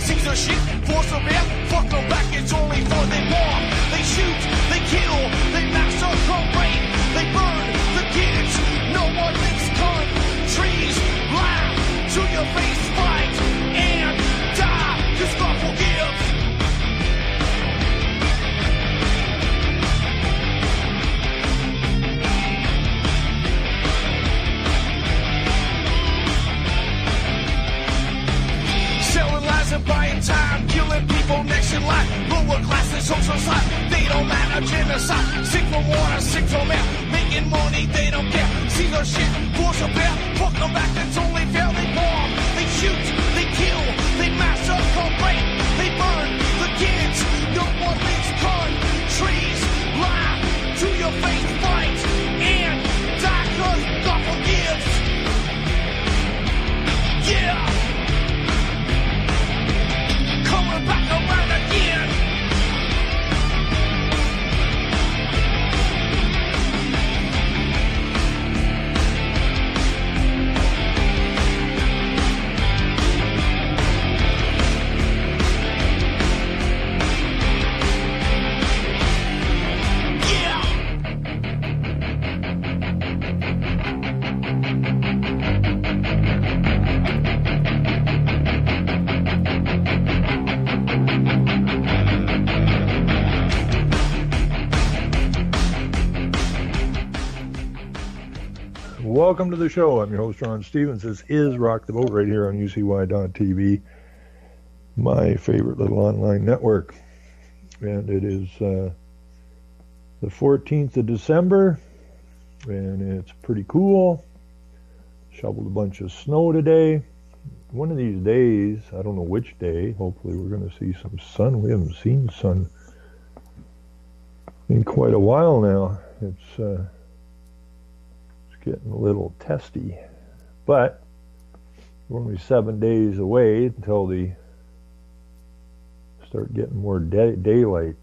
seize their shit, force them in, fuck them back, it's only for they bomb. They shoot, they kill, they massacre, rape, they burn the kids. No one leaves countries, laugh to your face, fight and die, 'cause God forgives. Selling lies and buying time, killing people next in line. Lower classes, social side, they don't matter, genocide. Sick from water, sick from air, making money, they don't care. See their shit, force a bear, fuck them back, that's only fair. They bomb, they shoot, they kill, they massacre, rape, they burn the kids. No one leaves countries, lie to your face, fight and die, 'cause God forgives. Yeah. Coming back around again. Welcome to the show. I'm your host, Ron Stevens. This is Rock the Boat right here on UCY.tv, my favorite little online network. And it is the 14th of December, and it's pretty cool. Shoveled a bunch of snow today. One of these days, I don't know which day, hopefully we're going to see some sun. We haven't seen sun in quite a while now. It's getting a little testy, but we're only 7 days away until they start getting more daylight.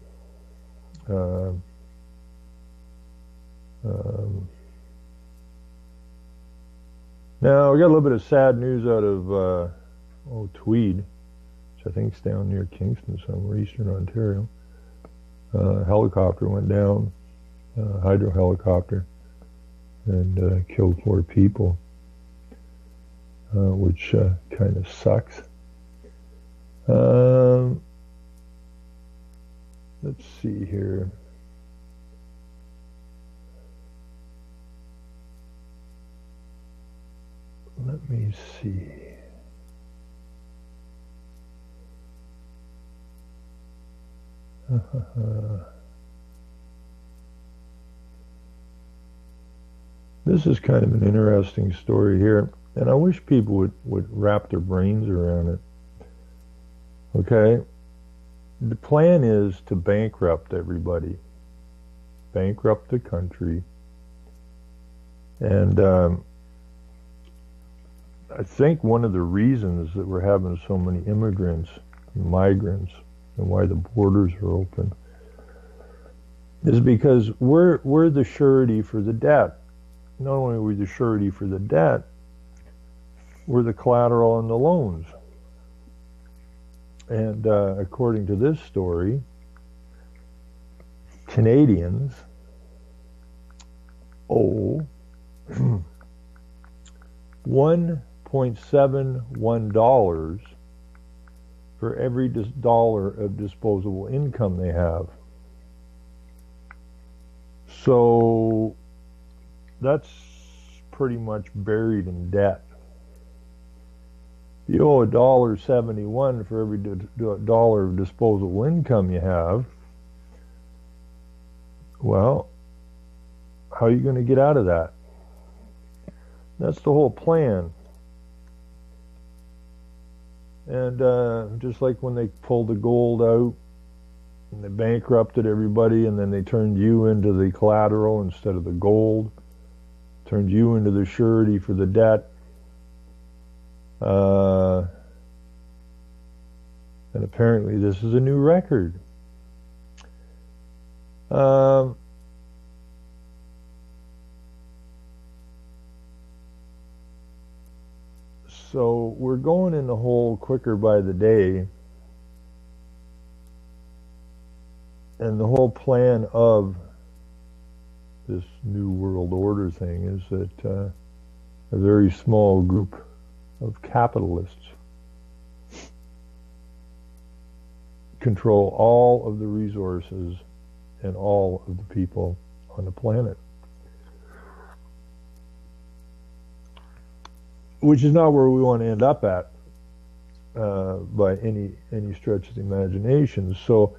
Now we got a little bit of sad news out of Tweed, which I think is down near Kingston somewhere, eastern Ontario. Helicopter went down, hydro helicopter, and killed 4 people, which kind of sucks. Let's see here. Let me see. This is kind of an interesting story here, and I wish people would wrap their brains around it. Okay? The plan is to bankrupt everybody. Bankrupt the country. And I think one of the reasons that we're having so many immigrants, migrants, and why the borders are open is because we're the surety for the debt. Not only are we the surety for the debt, we're the collateral on the loans. And according to this story, Canadians owe $1.71 for every dollar of disposable income they have. So that's pretty much buried in debt. You owe $1.71 for every dollar of disposable income you have. Well, how are you going to get out of that? That's the whole plan. And just like when they pulled the gold out and they bankrupted everybody, and then they turned you into the collateral instead of the gold, turned you into the surety for the debt. And apparently this is a new record. So we're going in the hole quicker by the day, And the whole plan of this New World Order thing is that a very small group of capitalists control all of the resources and all of the people on the planet. Which is not where we want to end up at by any stretch of the imagination. So,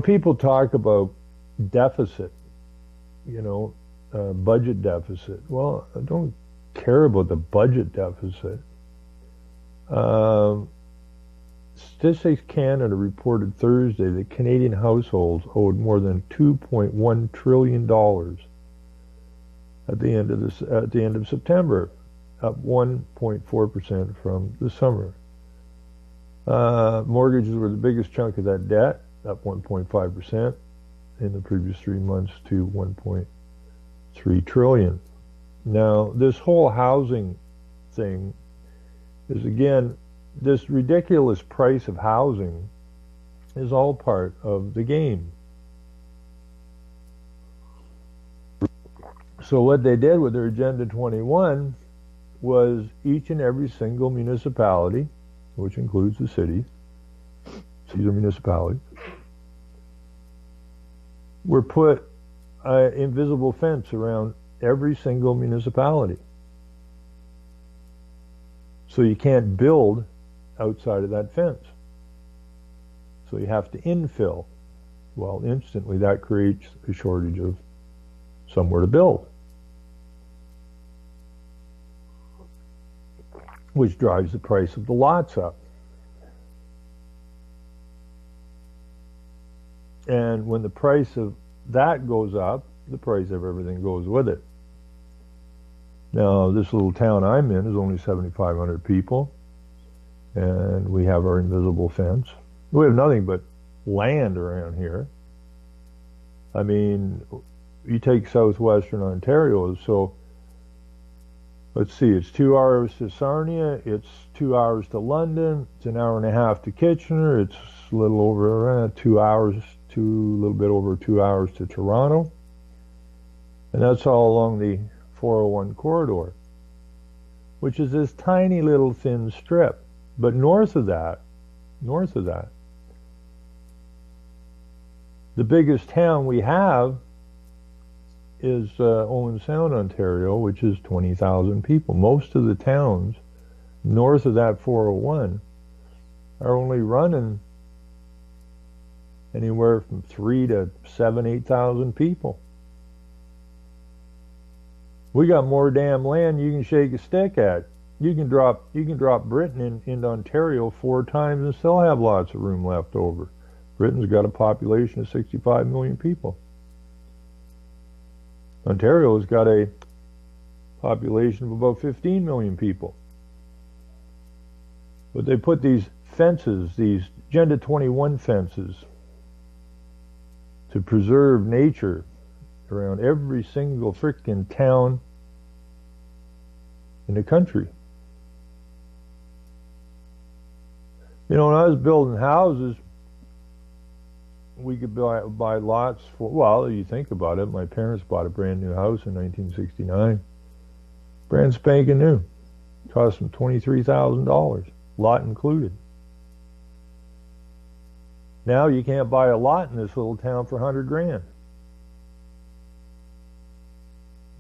people talk about deficit, budget deficit. Well, I don't care about the budget deficit. Statistics Canada reported Thursday that Canadian households owed more than $2.1 trillion at the end of September, up 1.4% from the summer. Mortgages were the biggest chunk of that debt, up 1.5% in the previous 3 months to 1.3 trillion. Now, this whole housing thing is, again, this ridiculous price of housing is all part of the game. So what they did with their Agenda 21 was each and every single municipality, which includes the cities, these are municipalities, were put an invisible fence around every single municipality. So you can't build outside of that fence. So you have to infill. Well, instantly that creates a shortage of somewhere to build, which drives the price of the lots up. And when the price of that goes up, the price of everything goes with it. Now, this little town I'm in is only 7,500 people, and we have our invisible fence. We have nothing but land around here. I mean, you take southwestern Ontario, so let's see, it's 2 hours to Sarnia, it's 2 hours to London, it's an hour and a half to Kitchener, it's a little over 2 hours to a little bit over 2 hours to Toronto, and that's all along the 401 corridor, which is this tiny little thin strip. But north of that, the biggest town we have is Owen Sound, Ontario, which is 20,000 people. Most of the towns north of that 401 are only running anywhere from 3 to 7, 8,000 people. We got more damn land you can shake a stick at. You can drop Britain into Ontario 4 times and still have lots of room left over. Britain's got a population of 65 million people. Ontario's got a population of about 15 million people. But they put these fences, these Agenda 21 fences, to preserve nature around every single frickin' town in the country. When I was building houses, we could buy lots for, well, you think about it, my parents bought a brand new house in 1969. Brand spanking new. Cost them $23,000, lot included. Now you can't buy a lot in this little town for $100,000.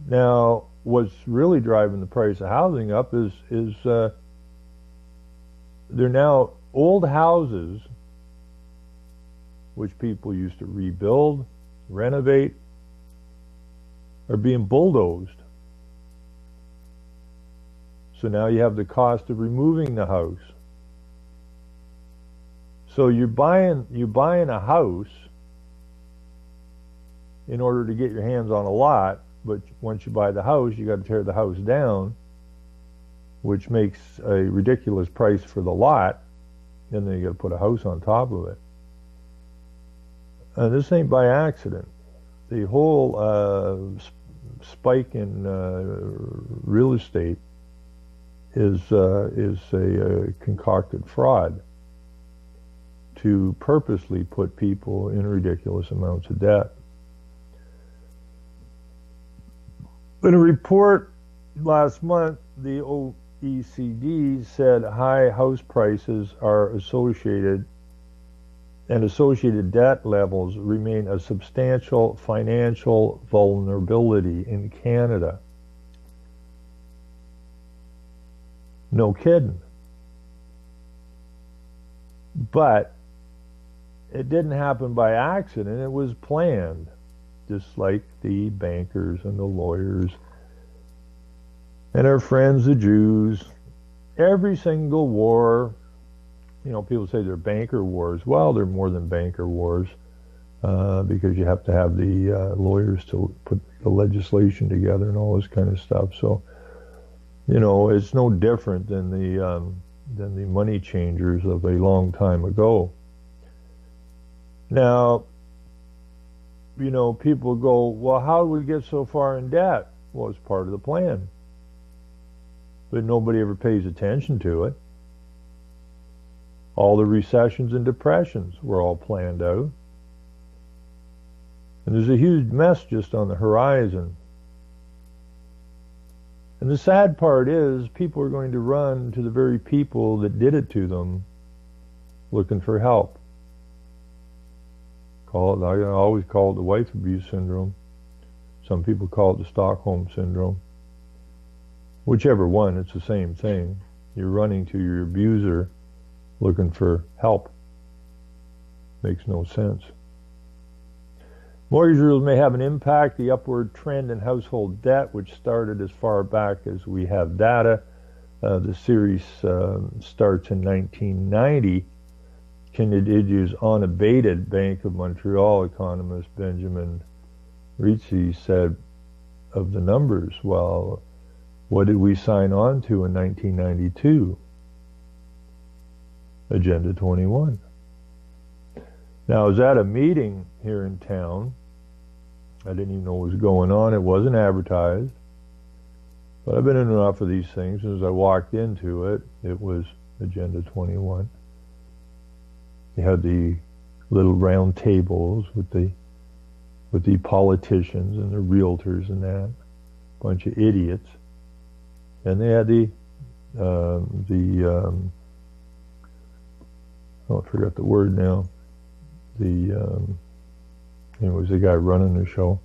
Now, what's really driving the price of housing up is they're now old houses, which people used to rebuild, renovate, are being bulldozed. So now you have the cost of removing the house. So you're buying a house in order to get your hands on a lot, but once you buy the house, you got to tear the house down, which makes a ridiculous price for the lot, and then you got to put a house on top of it. This ain't by accident. The whole spike in real estate is a concocted fraud to purposely put people in ridiculous amounts of debt. In a report last month, the OECD said high house prices are associated debt levels remain a substantial financial vulnerability in Canada. No kidding. But it didn't happen by accident. It was planned, just like the bankers and the lawyers and our friends, the Jews. Every single war, people say they're banker wars. Well, they're more than banker wars because you have to have the lawyers to put the legislation together and all this kind of stuff. So, it's no different than the money changers of a long time ago. Now, people go, well, how did we get so far in debt? Well, it's part of the plan. But nobody ever pays attention to it. All the recessions and depressions were all planned out. And there's a huge mess just on the horizon. And the sad part is people are going to run to the very people that did it to them looking for help. I always call it the wife abuse syndrome. Some people call it the Stockholm syndrome. Whichever one, it's the same thing. You're running to your abuser looking for help. Makes no sense. Mortgage rules may have an impact. The upward trend in household debt, which started as far back as we have data, the series starts in 1990. Canadians unabated Bank of Montreal economist Benjamin Ricci said of the numbers, well, what did we sign on to in 1992? Agenda 21. Now, I was at a meeting here in town. I didn't even know what was going on. It wasn't advertised. But I've been in enough of these things. As I walked into it, it was Agenda 21. They had the little round tables with the politicians and the realtors and that. Bunch of idiots. And they had I forgot the word now. Anyways, the guy running the show.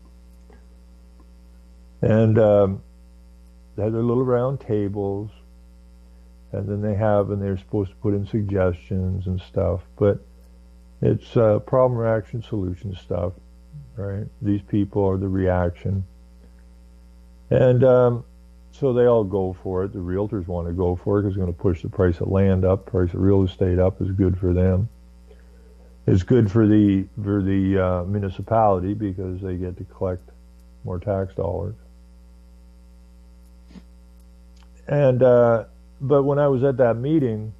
And they had their little round tables, and then they're supposed to put in suggestions and stuff, but it's problem, reaction, solution stuff, right? These people are the reaction. And so they all go for it. The realtors want to go for it because it's going to push the price of land up, price of real estate up is good for them. It's good for the municipality because they get to collect more tax dollars. And but when I was at that meeting,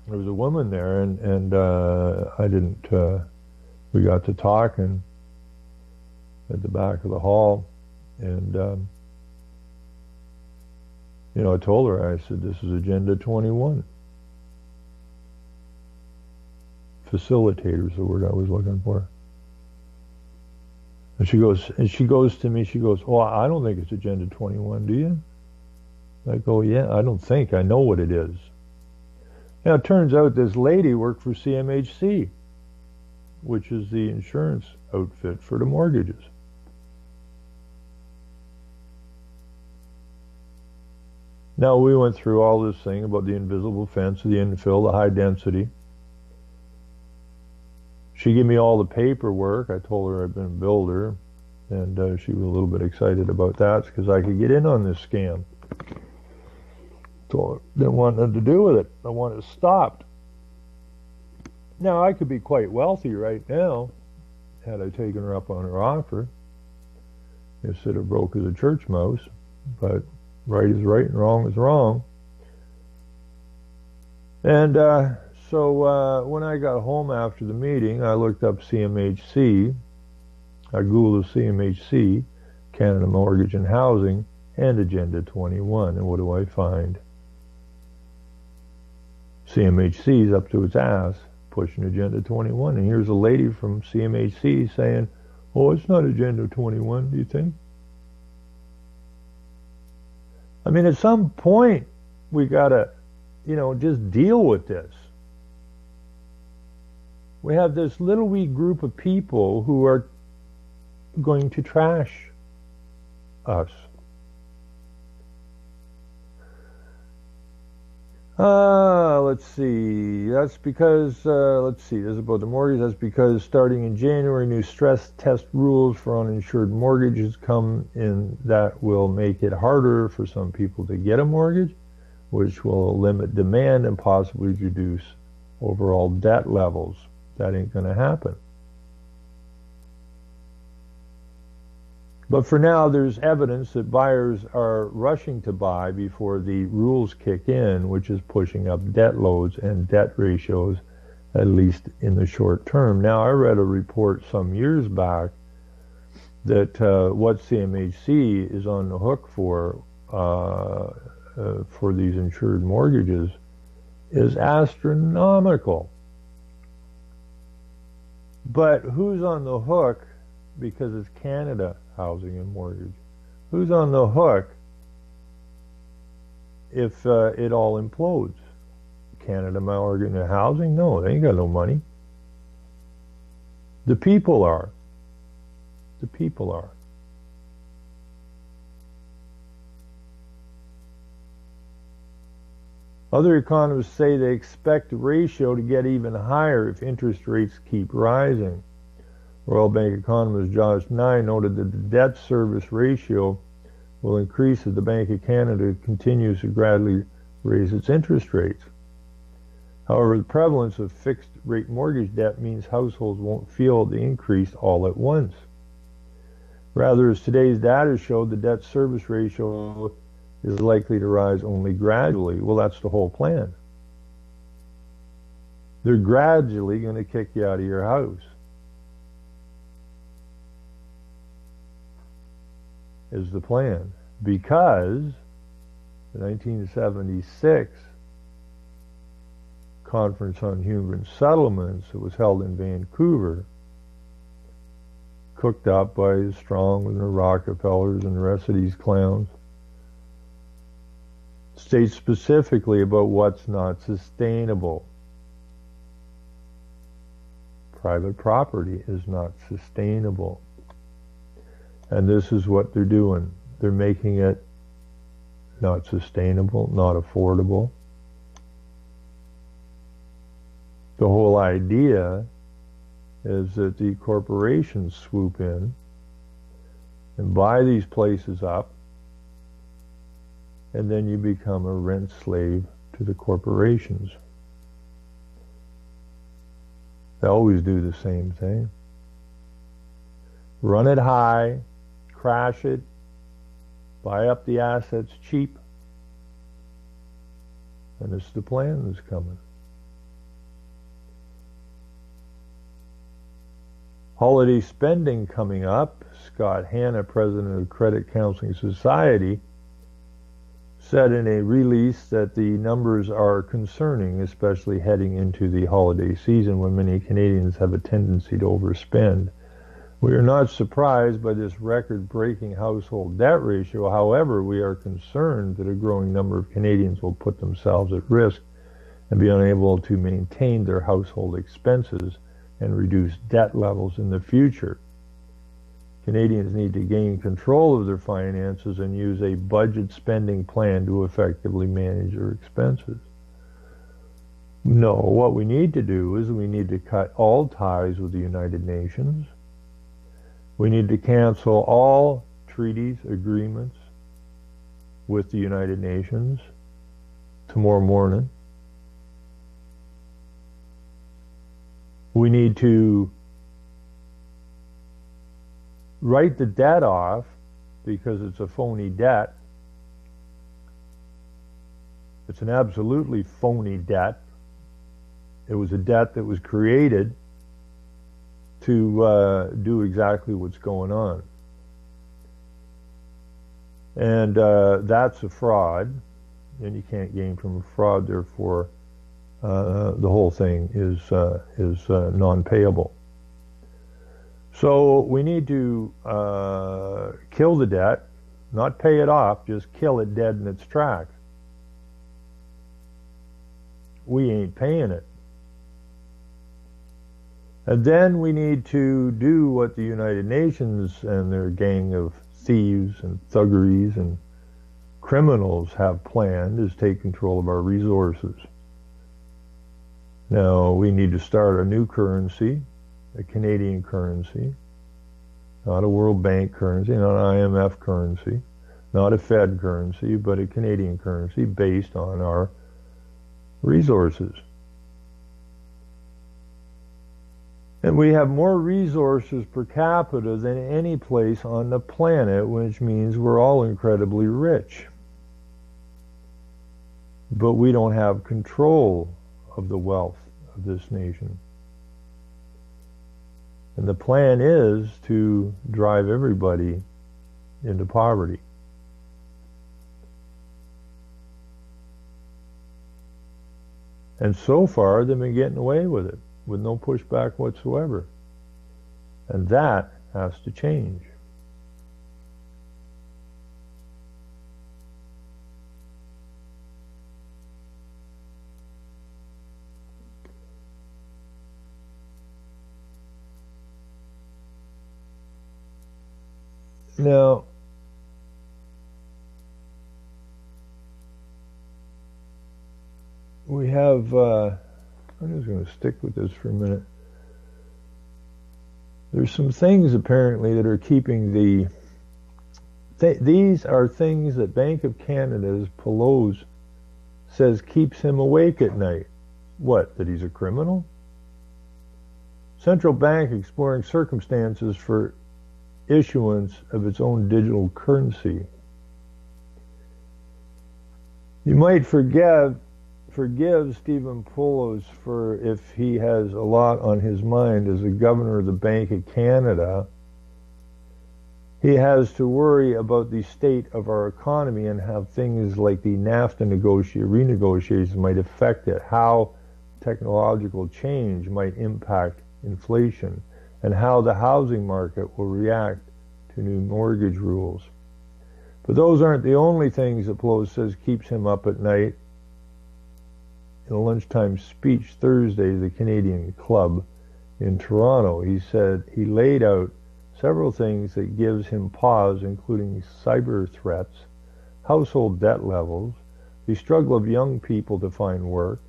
there was a woman there, and we got to talking at the back of the hall, and I told her, I said, this is Agenda 21. Facilitator is the word I was looking for. And she goes to me, oh, I don't think it's Agenda 21, do you? I go, yeah, I don't think. I know what it is. Now, it turns out this lady worked for CMHC, which is the insurance outfit for the mortgages. Now, we went through all this thing about the invisible fence, the infill, the high density. She gave me all the paperwork. I told her I'd been a builder, and she was a little bit excited about that because I could get in on this scam. So I didn't want nothing to do with it. I wanted it stopped. Now, I could be quite wealthy right now had I taken her up on her offer instead of broke as a church mouse, but right is right and wrong is wrong. And so when I got home after the meeting, I looked up CMHC. I Googled CMHC, Canada Mortgage and Housing, and Agenda 21. And what do I find? CMHC is up to its ass pushing Agenda 21. And here's a lady from CMHC saying, oh, it's not Agenda 21, do you think? I mean, at some point, we got to, just deal with this. We have this little wee group of people who are going to trash us. Let's see. That's because, this is about the mortgage. That's because starting in January, new stress test rules for uninsured mortgages come in that will make it harder for some people to get a mortgage, which will limit demand and possibly reduce overall debt levels. That ain't going to happen. But for now, there's evidence that buyers are rushing to buy before the rules kick in, which is pushing up debt loads and debt ratios, at least in the short term. Now, I read a report some years back that what CMHC is on the hook for these insured mortgages is astronomical. But who's on the hook? Because it's Canada Housing and Mortgage. Who's on the hook if it all implodes? Canada Mortgage and Housing? No, they ain't got no money. The people are. The people are. Other economists say they expect the ratio to get even higher if interest rates keep rising. Royal Bank economist Josh Nye noted that the debt service ratio will increase as the Bank of Canada continues to gradually raise its interest rates. However, the prevalence of fixed rate mortgage debt means households won't feel the increase all at once. Rather, as today's data showed, the debt service ratio is likely to rise only gradually. Well, that's the whole plan. They're gradually going to kick you out of your house. Is the plan. Because the 1976 Conference on Human Settlements that was held in Vancouver, cooked up by the Strong and the Rockefellers and the rest of these clowns, states specifically about what's not sustainable. Private property is not sustainable. And this is what they're doing. They're making it not sustainable, not affordable. The whole idea is that the corporations swoop in and buy these places up, and then you become a rent slave to the corporations. They always do the same thing. Run it high, crash it, buy up the assets cheap, and it's the plan that's coming. Holiday spending coming up. Scott Hanna, president of the Credit Counseling Society, said in a release that the numbers are concerning, especially heading into the holiday season when many Canadians have a tendency to overspend. We are not surprised by this record-breaking household debt ratio. However, we are concerned that a growing number of Canadians will put themselves at risk and be unable to maintain their household expenses and reduce debt levels in the future. Canadians need to gain control of their finances and use a budget spending plan to effectively manage their expenses. No, what we need to do is we need to cut all ties with the United Nations. We need to cancel all treaties, agreements with the United Nations tomorrow morning. We need to write the debt off because it's a phony debt. It's an absolutely phony debt. It was a debt that was created to do exactly what's going on. And that's a fraud, and you can't gain from a fraud, therefore the whole thing is non-payable. So we need to kill the debt, not pay it off, just kill it dead in its tracks. We ain't paying it. And then we need to do what the United Nations and their gang of thieves and thuggeries and criminals have planned, is take control of our resources. Now, we need to start a new currency, a Canadian currency, not a World Bank currency, not an IMF currency, not a Fed currency, but a Canadian currency based on our resources. And we have more resources per capita than any place on the planet, which means we're all incredibly rich. But we don't have control of the wealth of this nation. And the plan is to drive everybody into poverty. And so far, they've been getting away with it, with no pushback whatsoever. And that has to change. Now, we have, I'm just going to stick with this for a minute. There's some things apparently that are keeping these are things that Bank of Canada's Pelose says keeps him awake at night. What, that he's a criminal? Central bank exploring circumstances for issuance of its own digital currency. You might forgive Stephen Pelose for if he has a lot on his mind as the governor of the Bank of Canada. He has to worry about the state of our economy and how things like the NAFTA renegotiations might affect it, how technological change might impact inflation, and how the housing market will react to new mortgage rules. But those aren't the only things that Pelose says keeps him up at night. In a lunchtime speech Thursday to the Canadian Club in Toronto, he said he laid out several things that gives him pause, including cyber threats, household debt levels, the struggle of young people to find work,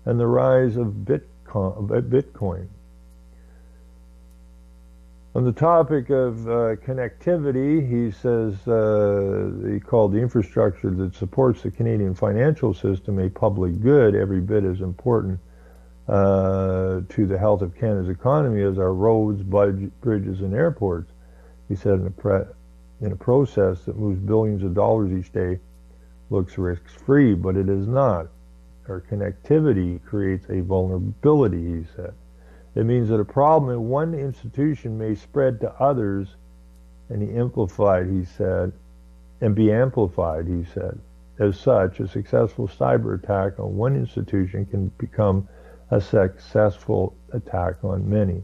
and the rise of Bitcoin. On the topic of connectivity, he says he called the infrastructure that supports the Canadian financial system a public good, every bit as important to the health of Canada's economy as our roads, bridges, and airports. He said in a process that moves billions of dollars each day looks risk-free, but it is not. Our connectivity creates a vulnerability, he said. It means that a problem in one institution may spread to others and be amplified, he said. As such, a successful cyber attack on one institution can become a successful attack on many.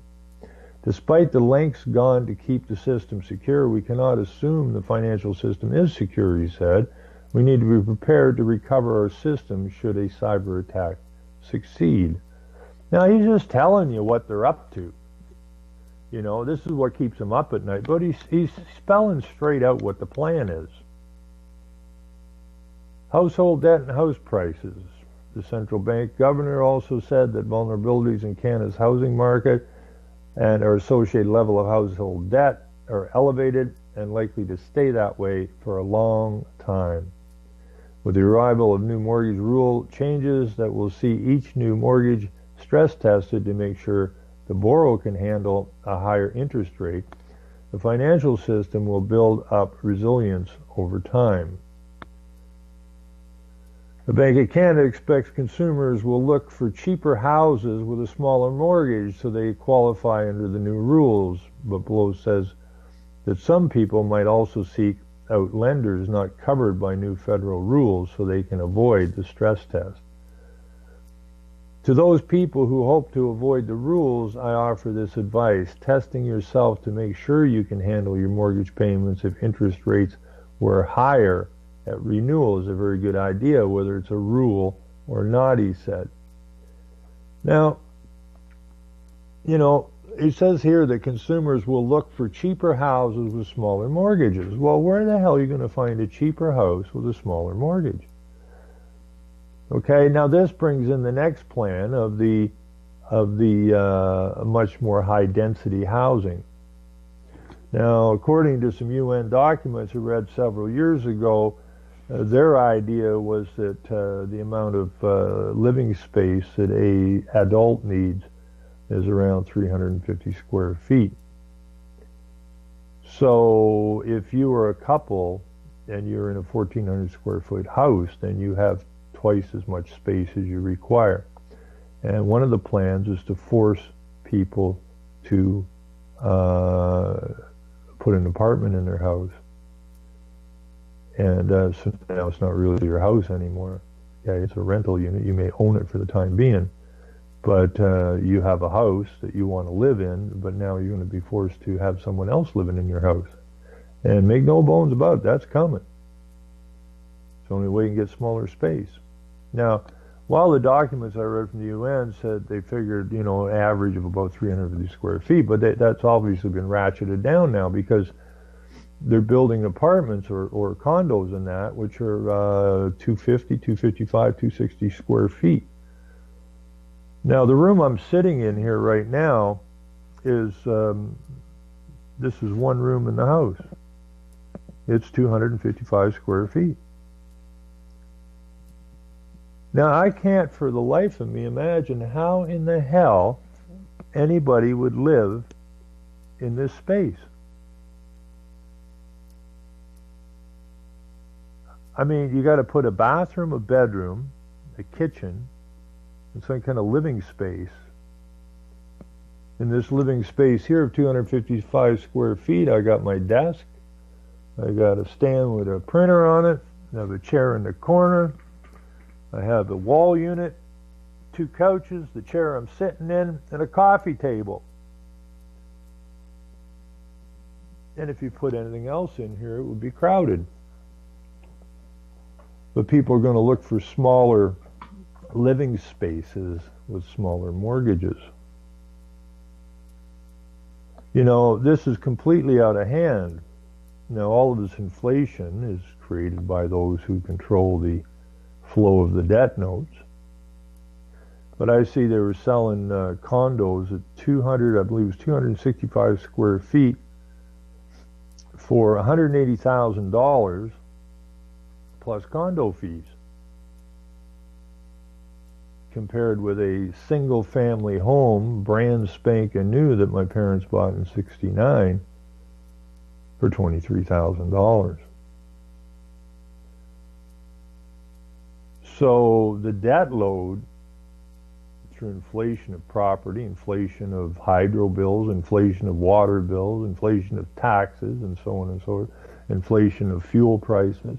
Despite the lengths gone to keep the system secure, we cannot assume the financial system is secure, he said. We need to be prepared to recover our system should a cyber attack succeed. Now, he's just telling you what they're up to. You know, this is what keeps him up at night. But he's spelling straight out what the plan is. Household debt and house prices. The central bank governor also said that vulnerabilities in Canada's housing market and our associated level of household debt are elevated and likely to stay that way for a long time. With the arrival of new mortgage rule changes that will see each new mortgage stress tested to make sure the borrower can handle a higher interest rate, the financial system will build up resilience over time. The Bank of Canada expects consumers will look for cheaper houses with a smaller mortgage so they qualify under the new rules, but Pelose says that some people might also seek out lenders not covered by new federal rules so they can avoid the stress test. To those people who hope to avoid the rules, I offer this advice. Testing yourself to make sure you can handle your mortgage payments if interest rates were higher at renewal is a very good idea, whether it's a rule or not, he said. Now, it says here that consumers will look for cheaper houses with smaller mortgages. Well, where the hell are you going to find a cheaper house with a smaller mortgage? Okay, now this brings in the next plan of the much more high density housing. Now, according to some UN documents I read several years ago, their idea was that the amount of living space that an adult needs is around 350 square feet. So if you are a couple and you're in a 1,400 square foot house, then you have twice as much space as you require. And one of the plans is to force people to put an apartment in their house. And so now it's not really your house anymore. Yeah, it's a rental unit. You may own it for the time being, but you have a house that you want to live in, but now you're going to be forced to have someone else living in your house. And make no bones about it, that's coming. It's the only way you can get smaller space. Now, while the documents I read from the UN said they figured, an average of about 350 square feet, but that's obviously been ratcheted down now because they're building apartments or condos in that, which are 250, 255, 260 square feet. Now, the room I'm sitting in here right now is, this is one room in the house. It's 255 square feet. Now, I can't for the life of me imagine how in the hell anybody would live in this space. I mean, you got to put a bathroom, a bedroom, a kitchen, and some kind of living space. In this living space here of 255 square feet, I got my desk. I got a stand with a printer on it. I have a chair in the corner. I have a wall unit, 2 couches, the chair I'm sitting in, and a coffee table. And if you put anything else in here, it would be crowded. But people are going to look for smaller living spaces with smaller mortgages. This is completely out of hand. Now, all of this inflation is created by those who control the flow of the debt notes. But I see they were selling condos at 200, I believe it was 265 square feet for $180,000 plus condo fees, compared with a single family home, brand spanking new, that my parents bought in '69 for $23,000. So the debt load through inflation of property, inflation of hydro bills, inflation of water bills, inflation of taxes, and so on and so forth, inflation of fuel prices,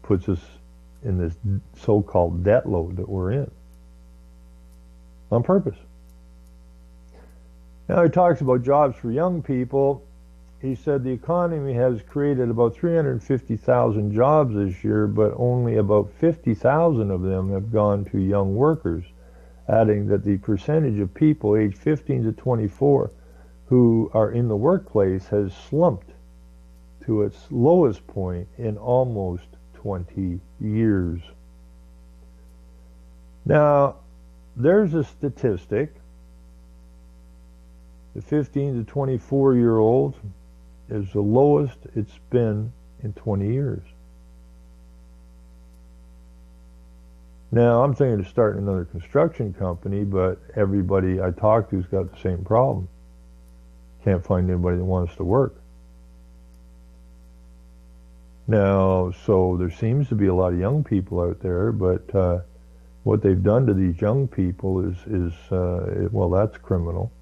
puts us in this so-called debt load that we're in on purpose. Now he talks about jobs for young people. He said the economy has created about 350,000 jobs this year, but only about 50,000 of them have gone to young workers, adding that the percentage of people aged 15 to 24 who are in the workplace has slumped to its lowest point in almost 20 years. Now, there's a statistic. The 15 to 24-year-olds is the lowest it's been in 20 years. Now, I'm thinking of starting another construction company, but everybody I talk to's got the same problem. Can't find anybody that wants to work. Now, so there seems to be a lot of young people out there, but what they've done to these young people is well, that's criminal.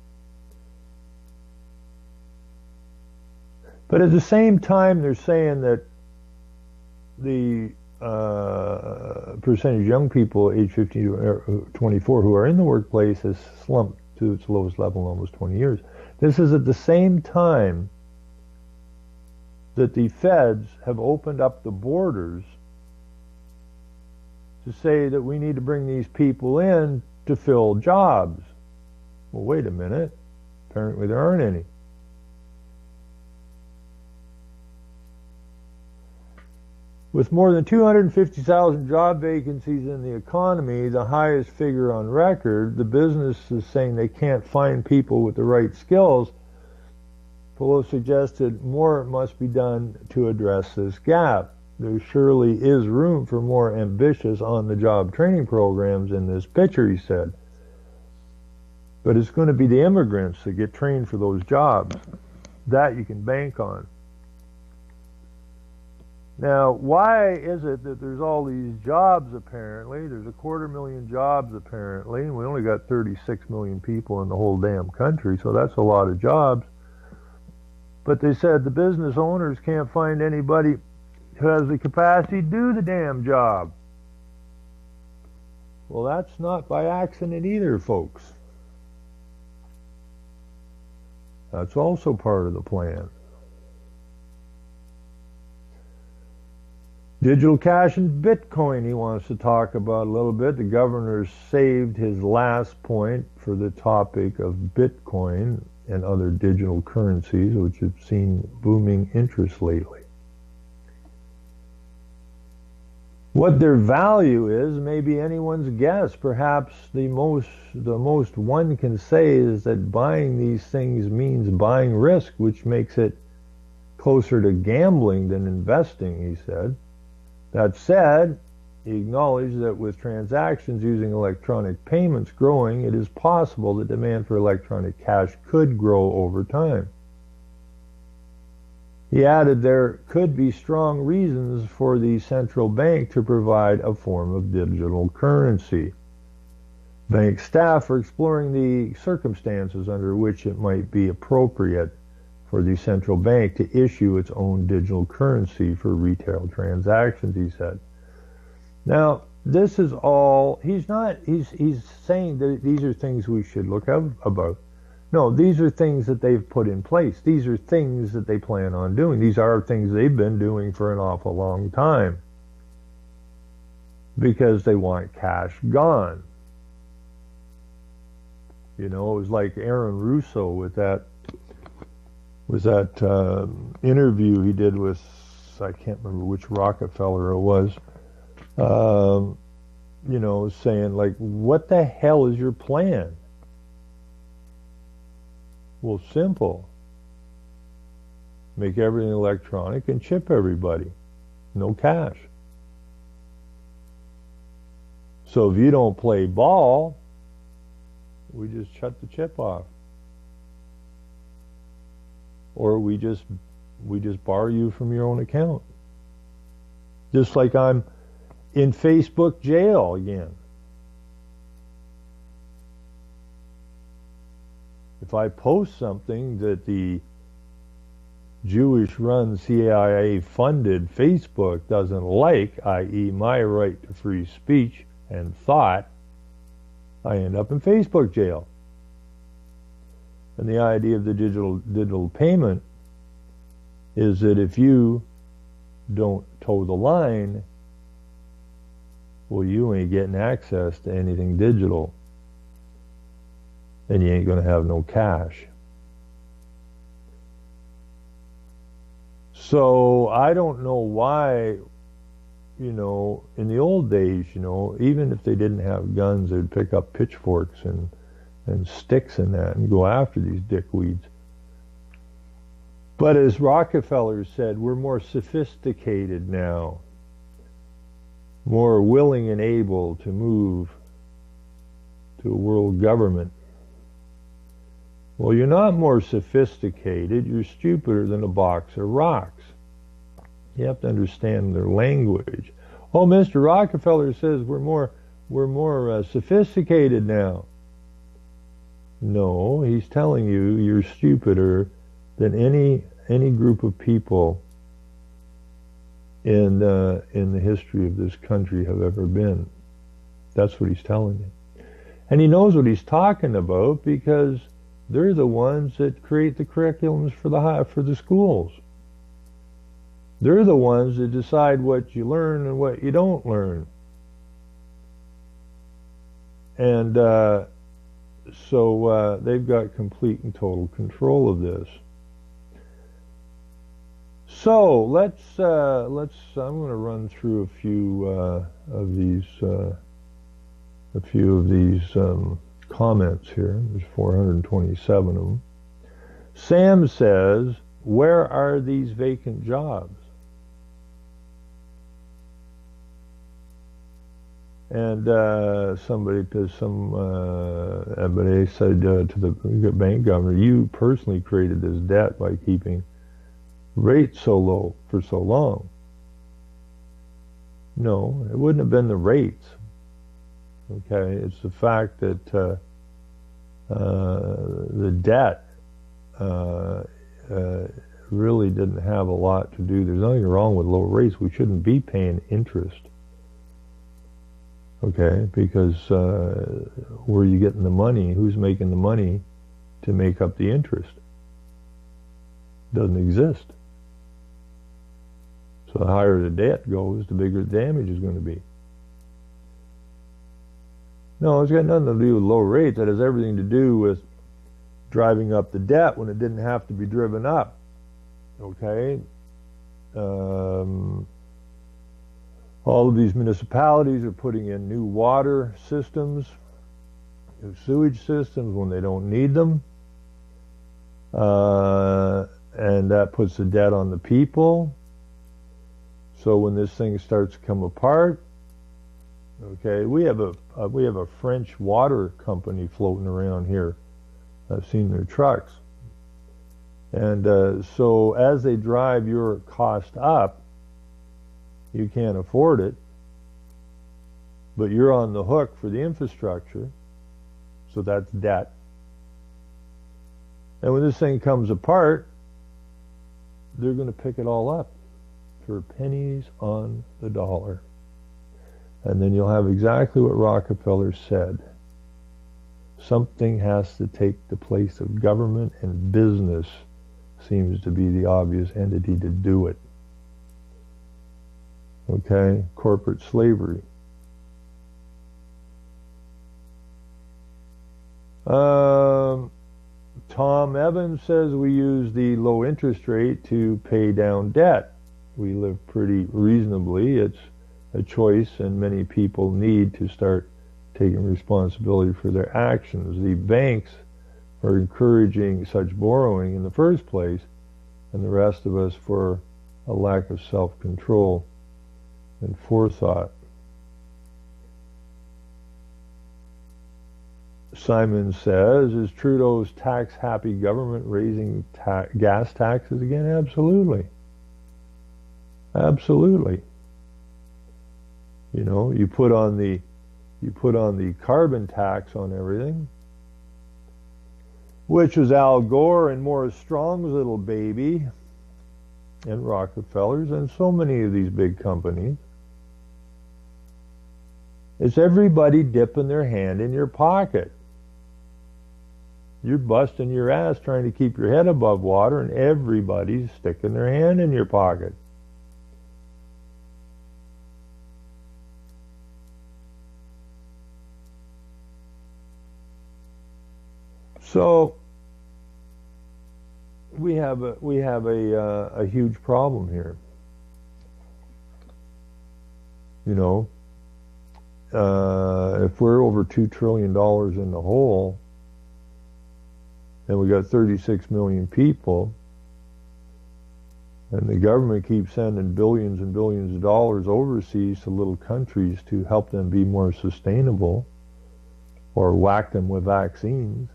But at the same time, they're saying that the percentage of young people age 15 to 24 who are in the workplace has slumped to its lowest level in almost 20 years. This is at the same time that the feds have opened up the borders to say that we need to bring these people in to fill jobs. Well, wait a minute. Apparently there aren't any. With more than 250,000 job vacancies in the economy, the highest figure on record, the business is saying they can't find people with the right skills. Pelosi suggested more must be done to address this gap. There surely is room for more ambitious on-the-job training programs in this picture, he said. But it's going to be the immigrants that get trained for those jobs. That you can bank on. Now, why is it that there's all these jobs apparently? There's 250,000 jobs apparently, and we only got 36 million people in the whole damn country, so that's a lot of jobs. But they said the business owners can't find anybody who has the capacity to do the damn job. Well, that's not by accident either, folks. That's also part of the plan. Digital cash and Bitcoin he wants to talk about a little bit. The governor saved his last point for the topic of Bitcoin and other digital currencies, which have seen booming interest lately. What their value is may be anyone's guess. Perhaps the most one can say is that buying these things means buying risk, which makes it closer to gambling than investing, he said. That said, he acknowledged that with transactions using electronic payments growing, it is possible that demand for electronic cash could grow over time. He added there could be strong reasons for the central bank to provide a form of digital currency. Bank staff are exploring the circumstances under which it might be appropriate for the central bank to issue its own digital currency for retail transactions, he said. Now, this is all, he's saying that these are things we should look about. No, these are things that they've put in place. These are things that they plan on doing. These are things they've been doing for an awful long time because they want cash gone. You know, it was like Aaron Russo with that interview he did with, I can't remember which Rockefeller it was, you know, saying like, what the hell is your plan? Well, simple. Make everything electronic and chip everybody. No cash. So if you don't play ball, we just shut the chip off. Or we just borrow you from your own account. Just like I'm in Facebook jail again. If I post something that the Jewish-run CIA-funded Facebook doesn't like, i.e. my right to free speech and thought, I end up in Facebook jail. And the idea of the digital payment is that if you don't toe the line, well, you ain't getting access to anything digital. And you ain't going to have no cash. So I don't know why, you know, in the old days, you know, even if they didn't have guns, they'd pick up pitchforks and sticks and that and go after these dickweeds. But as Rockefeller said, we're more sophisticated now, more willing and able to move to a world government. Well, you're not more sophisticated, you're stupider than a box of rocks. You have to understand their language. Oh, Mr. Rockefeller says we're more sophisticated now. No, he's telling you you're stupider than any group of people in the history of this country have ever been. That's what he's telling you. And he knows what he's talking about because they're the ones that create the curriculums for the schools. They're the ones that decide what you learn and what you don't learn. And so they've got complete and total control of this. So let's. I'm going to run through a few of these comments here. There's 427 of them. Sam says, "Where are these vacant jobs?" And somebody said to the bank governor, "You personally created this debt by keeping rates so low for so long." No, it wouldn't have been the rates. Okay, it's the fact that the debt really didn't have a lot to do. There's nothing wrong with low rates. We shouldn't be paying interest. Okay, because where are you getting the money? Who's making the money to make up the interest? Doesn't exist. So the higher the debt goes, the bigger the damage is going to be. No, it's got nothing to do with low rates. That has everything to do with driving up the debt when it didn't have to be driven up. Okay? All of these municipalities are putting in new water systems, new sewage systems when they don't need them. And that puts the debt on the people. So when this thing starts to come apart, okay, we have a French water company floating around here. I've seen their trucks. And so as they drive your cost up, you can't afford it, but you're on the hook for the infrastructure, so that's debt. And when this thing comes apart, they're going to pick it all up for pennies on the dollar. And then you'll have exactly what Rockefeller said. Something has to take the place of government, and business seems to be the obvious entity to do it. Okay, corporate slavery. Tom Evans says we use the low interest rate to pay down debt. We live pretty reasonably. It's a choice, and many people need to start taking responsibility for their actions. The banks are encouraging such borrowing in the first place, and the rest of us for a lack of self-control and forethought. Simon says, is Trudeau's tax-happy government raising gas taxes again? Absolutely. Absolutely. You know, you put on the carbon tax on everything, which was Al Gore and Morris Strong's little baby, and Rockefeller's, and so many of these big companies. It's everybody dipping their hand in your pocket. You're busting your ass trying to keep your head above water, and everybody's sticking their hand in your pocket. So we have a huge problem here. You know, if we're over $2 trillion in the hole, and we got 36 million people, and the government keeps sending billions and billions of dollars overseas to little countries to help them be more sustainable, or whack them with vaccines,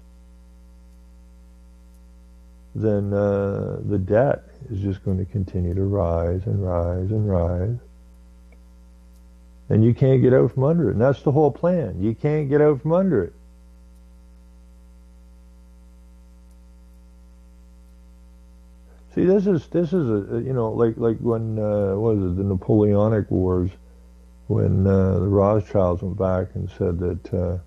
then the debt is just going to continue to rise and rise and rise. And you can't get out from under it. And that's the whole plan. You can't get out from under it. See, this is a like when what was it, the Napoleonic Wars, when the Rothschilds went back and said that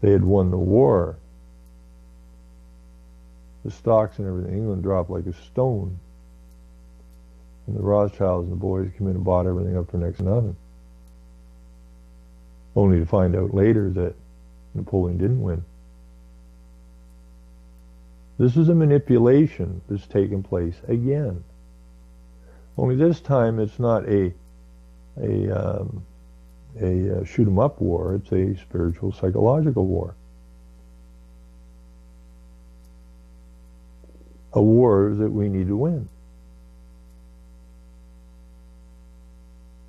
they had won the war. The stocks and everything, England dropped like a stone. And the Rothschilds and the boys came in and bought everything up for next to nothing. Only to find out later that Napoleon didn't win. This is a manipulation that's taken place again. Only this time it's not a shoot 'em up war. It's a spiritual, psychological war. A war that we need to win.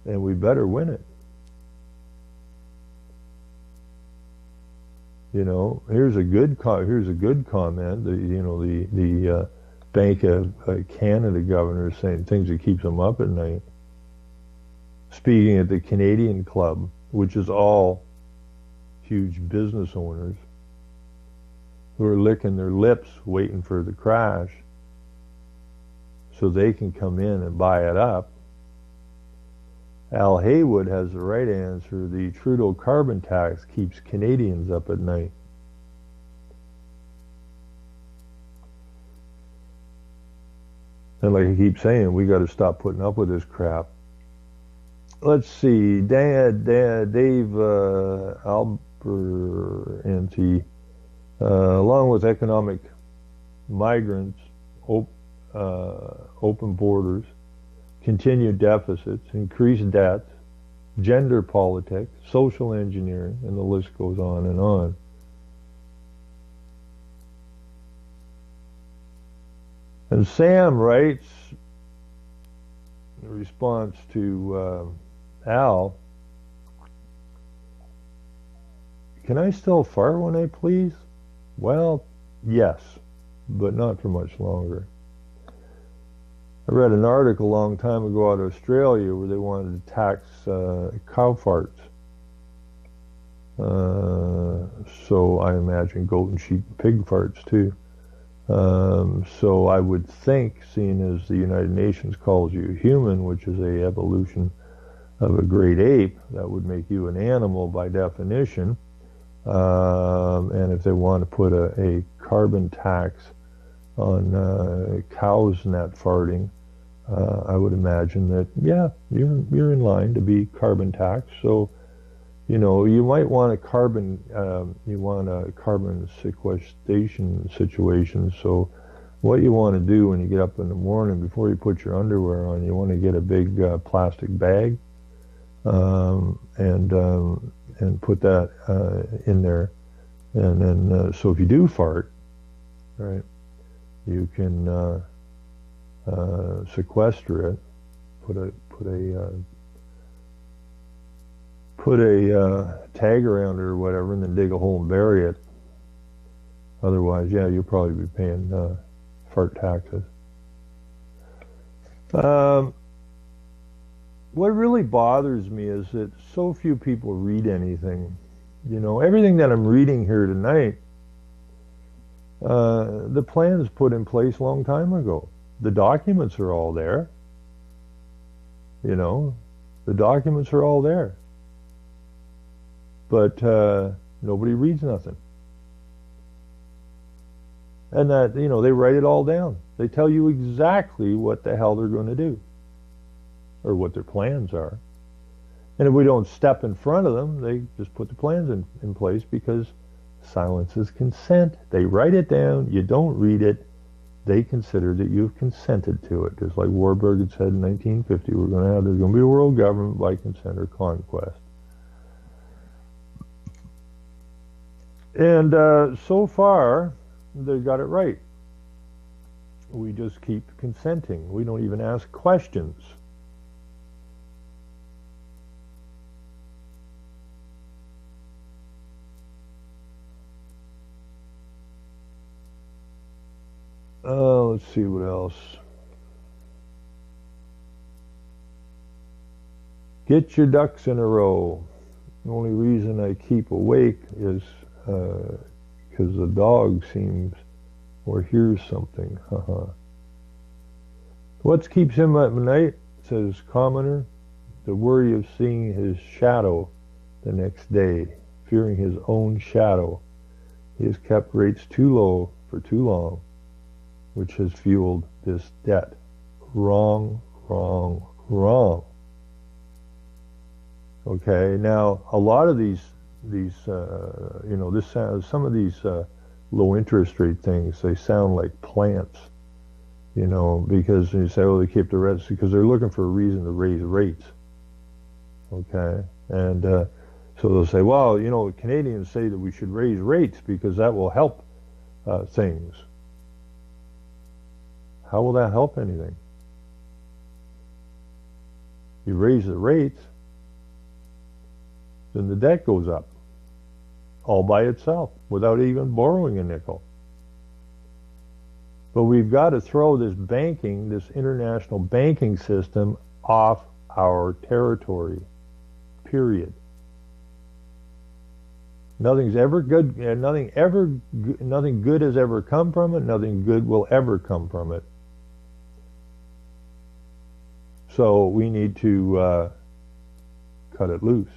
And we better win it. Here's a good comment. The Bank of Canada governor is saying things that keeps them up at night. Speaking at the Canadian Club, which is all huge business owners who are licking their lips waiting for the crash so they can come in and buy it up. Al Haywood has the right answer. The Trudeau carbon tax keeps Canadians up at night. And like I keep saying, we got to stop putting up with this crap. Let's see, Dave Alberanti, along with economic migrants, open borders, continued deficits, increased debts, gender politics, social engineering, and the list goes on and on. And Sam writes, in response to Al, can I still fart when I please? Well, yes, but not for much longer. I read an article a long time ago out of Australia where they wanted to tax cow farts. So I imagine goat and sheep and pig farts too. So I would think, seeing as the United Nations calls you human, which is a evolution of a great ape, that would make you an animal by definition. And if they want to put a carbon tax on cows net farting, I would imagine that, yeah, you're in line to be carbon taxed. So, you might want a carbon sequestration situation. So what you want to do when you get up in the morning, before you put your underwear on, you want to get a big plastic bag and put that in there. And then, so if you do fart, right, you can sequester it, put a tag around it or whatever, and then dig a hole and bury it. Otherwise, yeah, you'll probably be paying fart taxes. What really bothers me is that so few people read anything. Everything that I'm reading here tonight, the plan is put in place a long time ago. The documents are all there. The documents are all there. But nobody reads nothing. And that, they write it all down. They tell you exactly what the hell they're going to do, or what their plans are. And if we don't step in front of them, they just put the plans in place, because silence is consent. They write it down, you don't read it, they consider that you've consented to it. Just like Warburg had said in 1950, there's going to be a world government by consent or conquest. And so far, they got it right. We just keep consenting. We don't even ask questions. Let's see what else. Get your ducks in a row. The only reason I keep awake is because the dog seems or hears something. What keeps him up at night, says commoner? The worry of seeing his shadow the next day, fearing his own shadow. He has kept rates too low for too long, which has fueled this debt. Wrong, wrong, wrong. Okay, now a lot of these some of these low interest rate things, they sound like plants, because you say, oh, they keep the rates because they're looking for a reason to raise rates. Okay, and so they'll say, well, Canadians say that we should raise rates because that will help things. How will that help anything? You raise the rates, then the debt goes up all by itself without even borrowing a nickel. But we've got to throw this international banking system off our territory, period. Nothing's ever good, nothing good has ever come from it, nothing good will ever come from it. So we need to cut it loose.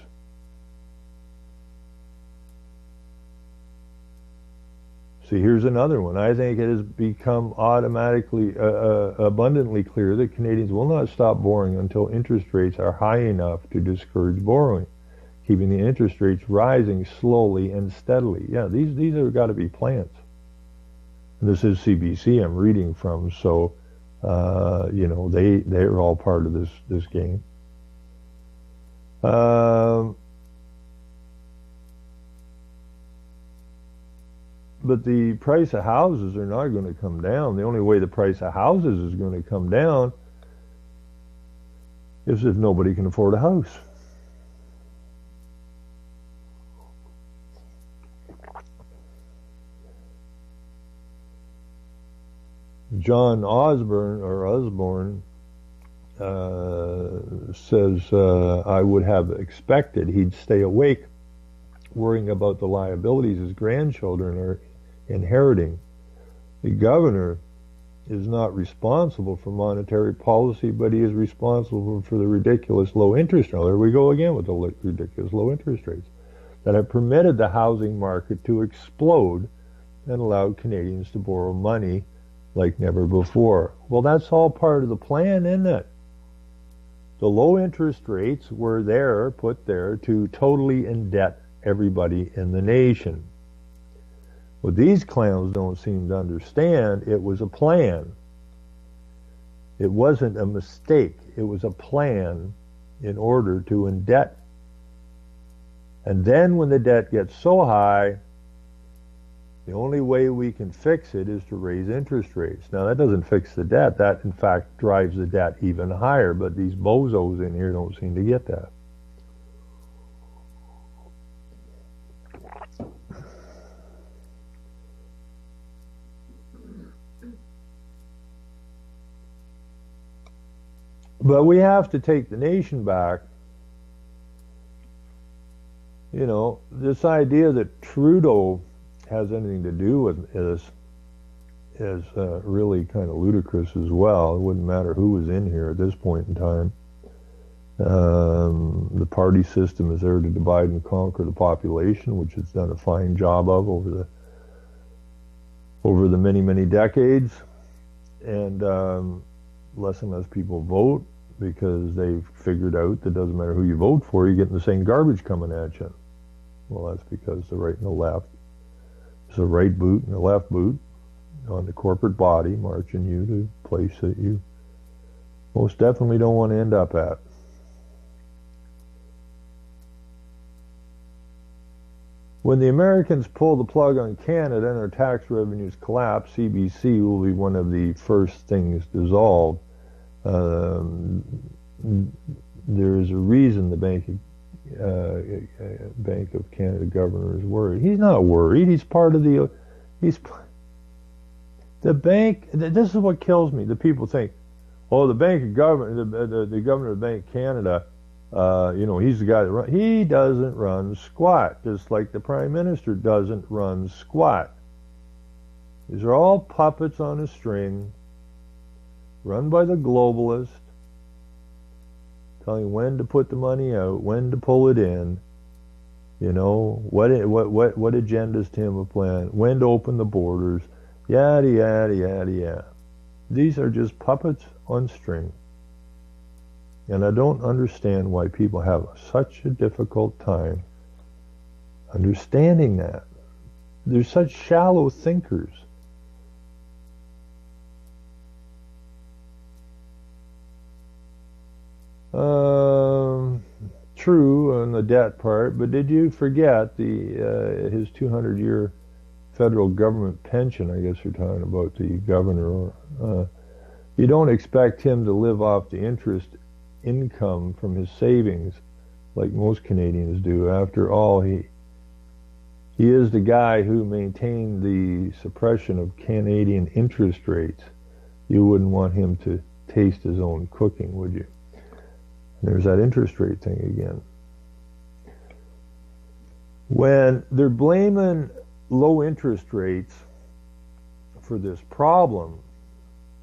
See, here's another one. I think it has become automatically, abundantly clear that Canadians will not stop borrowing until interest rates are high enough to discourage borrowing, keeping the interest rates rising slowly and steadily. Yeah, these have got to be plans. And this is CBC I'm reading from, so they're all part of this game. But the price of houses are not going to come down. The only way the price of houses is going to come down is if nobody can afford a house. John Osborne says, I would have expected he'd stay awake worrying about the liabilities his grandchildren are inheriting. The governor is not responsible for monetary policy, but he is responsible for the ridiculous low interest rates. There we go again with the ridiculous low interest rates that have permitted the housing market to explode and allowed Canadians to borrow money like never before. Well, that's all part of the plan, isn't it? The low interest rates were put there to totally indebt everybody in the nation. What these clowns don't seem to understand, it was a plan. It wasn't a mistake. It was a plan in order to indebt. And then when the debt gets so high, the only way we can fix it is to raise interest rates. Now, that doesn't fix the debt. That, in fact, drives the debt even higher. But these bozos in here don't seem to get that. But we have to take the nation back. This idea that Trudeau has anything to do with this is really kind of ludicrous as well. It wouldn't matter who was in here at this point in time. The party system is there to divide and conquer the population, which it's done a fine job of over the many, many decades. And less and less people vote because they've figured out that it doesn't matter who you vote for, you're getting the same garbage coming at you. Well, that's because the right and the left, there's a right boot and a left boot on the corporate body marching you to a place that you most definitely don't want to end up at. When the Americans pull the plug on Canada and our tax revenues collapse, CBC will be one of the first things dissolved. There is a reason the Bank of Canada governor is worried. He's not worried. He's part of the bank. This is what kills me. The people think, oh, the Bank of Governor, the governor of the Bank of Canada He's the guy that runs. He doesn't run squat, just like the prime minister doesn't run squat. These are all puppets on a string, run by the globalist, telling when to put the money out, when to pull it in. What agendas to him a plan, when to open the borders, yada yada yada yada. These are just puppets on string. And I don't understand why people have such a difficult time understanding that. They're such shallow thinkers. True on the debt part, but did you forget his 200-year federal government pension? I guess you're talking about the governor. You don't expect him to live off the interest income from his savings like most Canadians do. After all, he is the guy who maintained the suppression of Canadian interest rates. You wouldn't want him to taste his own cooking, would you? There's that interest rate thing again. When they're blaming low interest rates for this problem,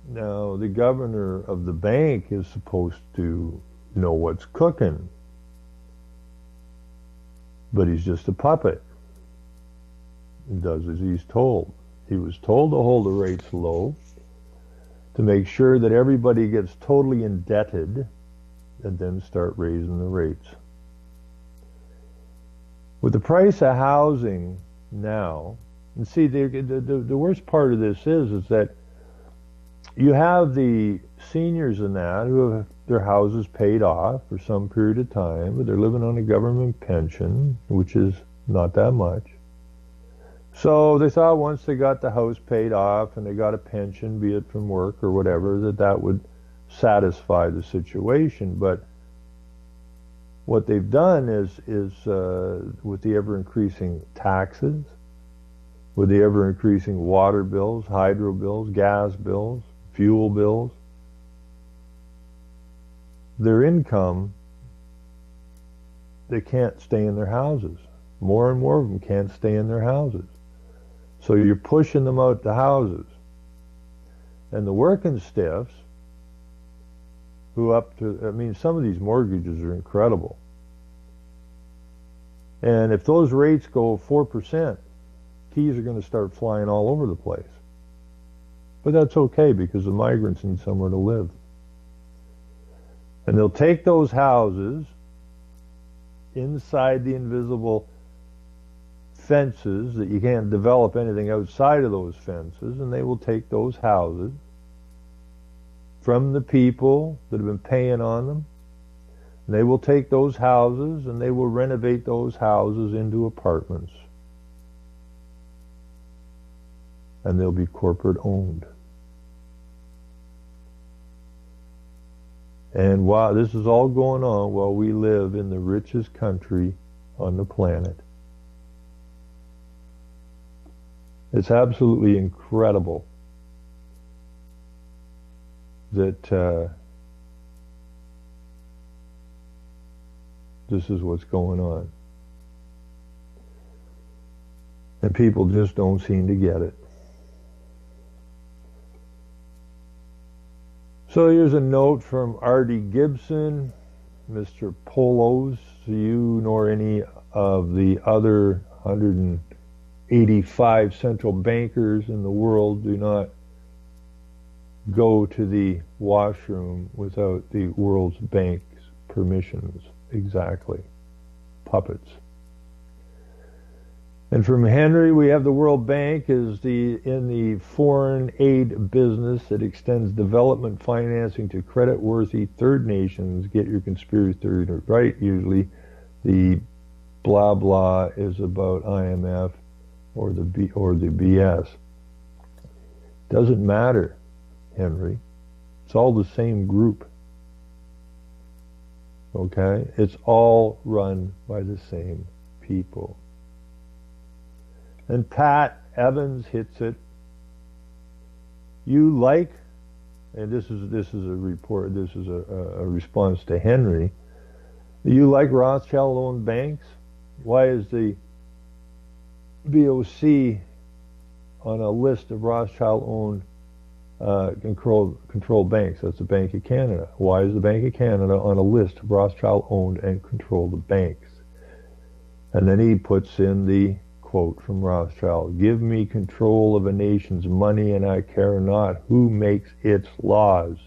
now the governor of the bank is supposed to know what's cooking, but he's just a puppet. He does as he's told. He was told to hold the rates low, to make sure that everybody gets totally indebted, and then start raising the rates. With the price of housing now, and see, the worst part of this is that you have the seniors in that who have their houses paid off for some period of time, but they're living on a government pension, which is not that much. So they thought once they got the house paid off and they got a pension, be it from work or whatever, that would satisfy the situation. But what they've done is with the ever-increasing taxes, with the ever-increasing water bills, hydro bills, gas bills, fuel bills, their income, they can't stay in their houses. More and more of them can't stay in their houses. So you're pushing them out the houses. And the working stiffs, who some of these mortgages are incredible. And if those rates go 4%, keys are going to start flying all over the place. But that's okay because the migrants need somewhere to live. And they'll take those houses inside the invisible fences that you can't develop anything outside of those fences, and they will take those houses from the people that have been paying on them. And they will take those houses and they will renovate those houses into apartments. And they'll be corporate owned. And while this is all going on, while we live in the richest country on the planet, it's absolutely incredible that this is what's going on. And people just don't seem to get it. So here's a note from R.D. Gibson. Mr. Polos, you nor any of the other 185 central bankers in the world do not go to the washroom without the World Bank's permissions. Exactly. Puppets. And from Henry, we have the World Bank is in the foreign aid business that extends development financing to credit-worthy third nations. Get your conspiracy theory right. Usually the blah blah is about IMF or the BS. Doesn't matter, Henry. It's all the same group. Okay? It's all run by the same people. And Pat Evans hits it. You like, and this is a report, this is a response to Henry. You like Rothschild-owned banks? Why is the BOC on a list of Rothschild-owned controlled banks? That's the Bank of Canada. Why is the Bank of Canada on a list of Rothschild-owned and controlled banks? And then he puts in the quote from Rothschild, "Give me control of a nation's money and I care not who makes its laws."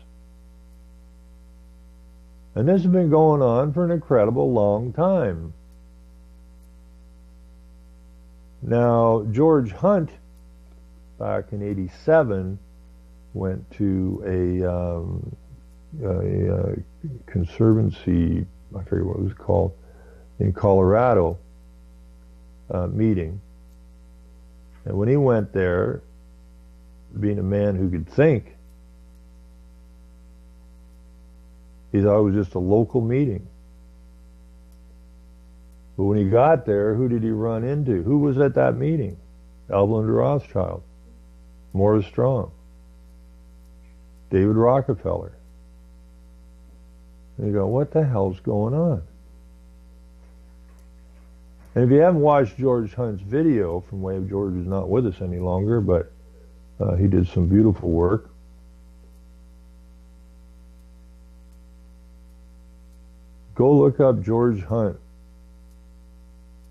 And this has been going on for an incredible long time. Now, George Hunt, back in '87, went to a conservancy, I forget what it was called, in Colorado meeting. And when he went there, being a man who could think, he thought it was just a local meeting. But when he got there, who did he run into? Who was at that meeting? Evelyn de Rothschild, Morris Strong, David Rockefeller. And you go, what the hell's going on? And if you haven't watched George Hunt's video, from way George is not with us any longer, but he did some beautiful work. Go look up George Hunt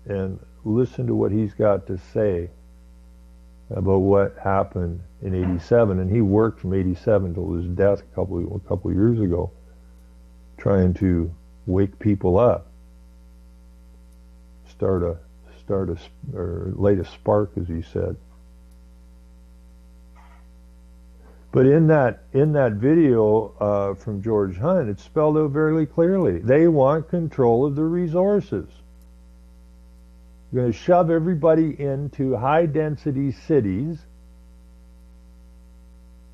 and listen to what he's got to say about what happened in '87. And he worked from '87 till his death a couple years ago, trying to wake people up, or light a spark, as he said. But in that video from George Hunt, it's spelled out very clearly. They want control of the resources. You're going to shove everybody into high-density cities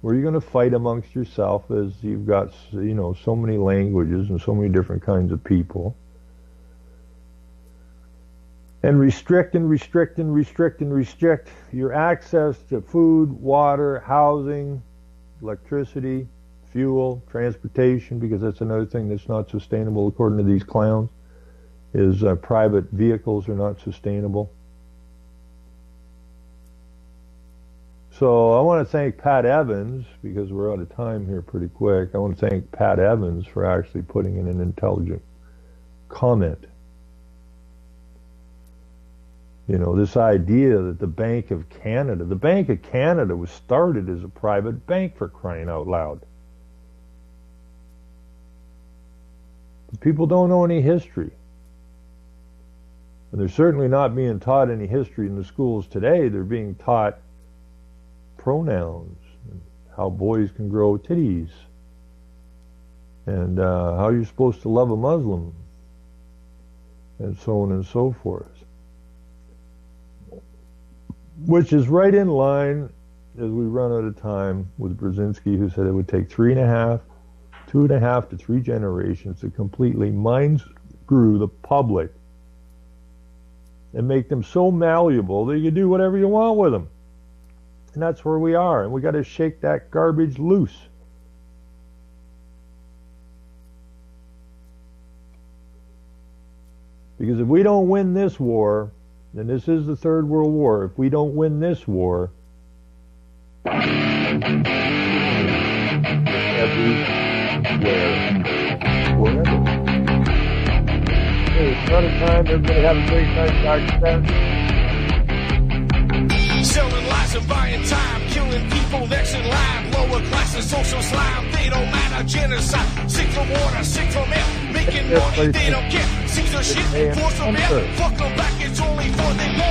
where you're going to fight amongst yourself, as you've got, so many languages and so many different kinds of people. And restrict and restrict and restrict and restrict your access to food, water, housing, electricity, fuel, transportation, because that's another thing that's not sustainable according to these clowns, is private vehicles are not sustainable. So I want to thank Pat Evans, because we're out of time here pretty quick. I want to thank Pat Evans for actually putting in an intelligent comment. This idea that the Bank of Canada was started as a private bank, for crying out loud. But people don't know any history. And they're certainly not being taught any history in the schools today. They're being taught pronouns, and how boys can grow titties, and how you're supposed to love a Muslim, and so on and so forth. Which is right in line, as we run out of time, with Brzezinski, who said it would take 2.5 to 3 generations to completely mind screw the public and make them so malleable that you can do whatever you want with them. And that's where we are, and we got to shake that garbage loose. Because if we don't win this war, and this is the Third World War, if we don't win this war, everywhere, wherever. Hey, it's not a time. Everybody have a great night, Dr. Seth. Selling lies and buying time, killing people next in line. Lower class and social slime, they don't matter. Genocide, sick from water, sick from air. Making money, they don't care. Censorship, force from air. Fuck them back, it's only for them.